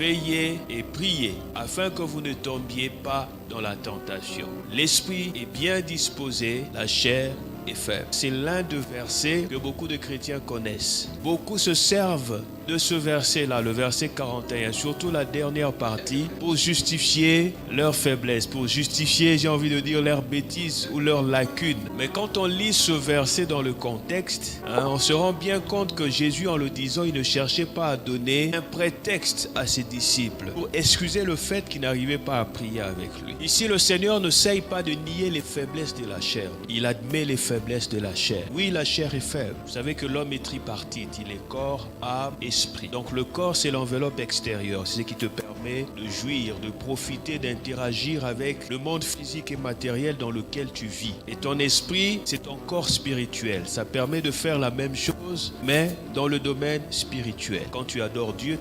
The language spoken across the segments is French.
veillez et priez afin que vous ne tombiez pas dans la tentation. L'esprit est bien disposé, la chair est faible. C'est l'un des versets que beaucoup de chrétiens connaissent. Beaucoup se servent de ce verset-là, le verset 41, surtout la dernière partie, pour justifier leur faiblesse, pour justifier, j'ai envie de dire, leur bêtise ou leur lacune. Mais quand on lit ce verset dans le contexte, on se rend bien compte que Jésus, en le disant, il ne cherchait pas à donner un prétexte à ses disciples pour excuser le fait qu'ils n'arrivaient pas à prier avec lui. Ici, le Seigneur n'essaye pas de nier les faiblesses de la chair. Il admet les faiblesses de la chair. Oui, la chair est faible. Vous savez que l'homme est tripartite. Il est corps, âme, esprit. Donc le corps, c'est l'enveloppe extérieure. C'est ce qui te permet de jouir, de profiter, d'interagir avec le monde physique et matériel dans lequel tu vis. Et ton esprit, c'est ton corps spirituel. Ça permet de faire la même chose, mais dans le domaine spirituel. Quand tu adores Dieu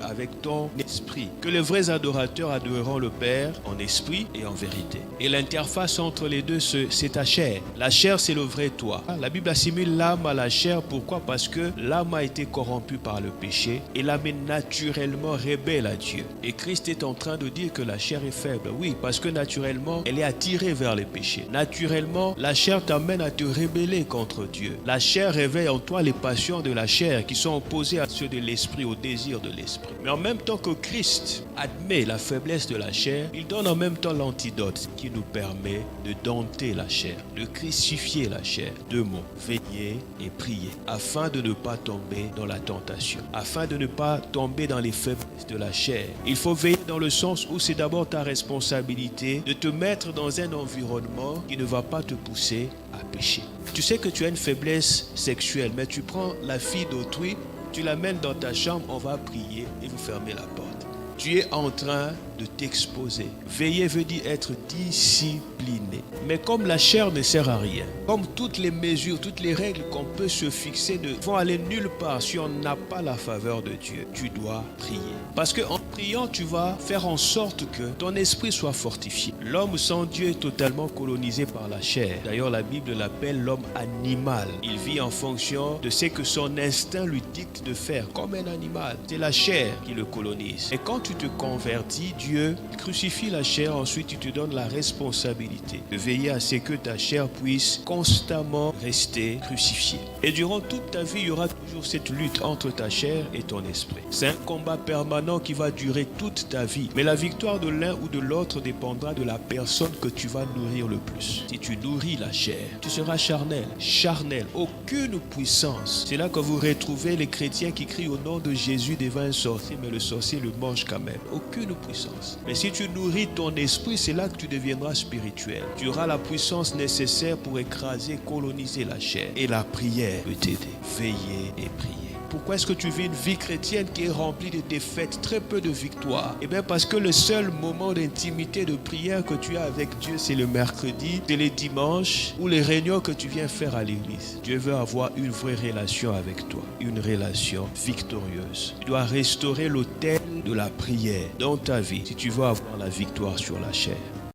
avec ton esprit. Que les vrais adorateurs adoreront le Père en esprit et en vérité. Et l'interface entre les deux, c'est ta chair. La chair, c'est le vrai toi. La Bible assimile l'âme à la chair. Pourquoi? Parce que l'âme a été corrompue par le péché et l'âme est naturellement rebelle à Dieu. Et Christ est en train de dire que la chair est faible. Oui, parce que naturellement, elle est attirée vers les péchés. Naturellement, la chair t'amène à te rebeller contre Dieu. La chair réveille en toi les passions de la chair qui sont opposées à ceux de l'esprit, au désir de l'esprit. Mais en même temps que Christ admet la faiblesse de la chair, il donne en même temps l'antidote qui nous permet de dompter la chair, de crucifier la chair. Deux mots, veiller et prier, afin de ne pas tomber dans la tentation, afin de ne pas tomber dans les faiblesses de la chair. Il faut veiller dans le sens où c'est d'abord ta responsabilité de te mettre dans un environnement qui ne va pas te pousser à pécher. Tu sais que tu as une faiblesse sexuelle, mais tu prends la fille d'autrui, tu l'amènes dans ta chambre, on va prier et vous fermez la porte. Tu es en train de t'exposer. Veiller veut dire être discipliné. Mais comme la chair ne sert à rien, comme toutes les mesures, toutes les règles qu'on peut se fixer ne vont aller nulle part si on n'a pas la faveur de Dieu, tu dois prier. Parce qu'en priant, tu vas faire en sorte que ton esprit soit fortifié. L'homme sans Dieu est totalement colonisé par la chair. D'ailleurs, la Bible l'appelle l'homme animal. Il vit en fonction de ce que son instinct lui dicte de faire, comme un animal. C'est la chair qui le colonise. Et quand tu te convertis, Dieu crucifie la chair, ensuite il te donne la responsabilité de veiller à ce que ta chair puisse constamment rester crucifiée. Et durant toute ta vie, il y aura toujours cette lutte entre ta chair et ton esprit. C'est un combat permanent qui va durer toute ta vie. Mais la victoire de l'un ou de l'autre dépendra de la personne que tu vas nourrir le plus. Si tu nourris la chair, tu seras charnel. Charnel, aucune puissance. C'est là que vous retrouvez les chrétiens qui crient au nom de Jésus devant un sorcier, mais le sorcier le mange quand même. Aucune puissance. Mais si tu nourris ton esprit, c'est là que tu deviendras spirituel. Tu auras la puissance nécessaire pour écraser, coloniser la chair. Et la prière peut t'aider. Veiller et prier. Pourquoi est-ce que tu vis une vie chrétienne qui est remplie de défaites, très peu de victoires? Eh bien parce que le seul moment d'intimité, de prière que tu as avec Dieu, c'est le mercredi, c'est les dimanches ou les réunions que tu viens faire à l'église. Dieu veut avoir une vraie relation avec toi, une relation victorieuse. Tu dois restaurer l'autel de la prière dans ta vie si tu veux avoir la victoire sur la chair.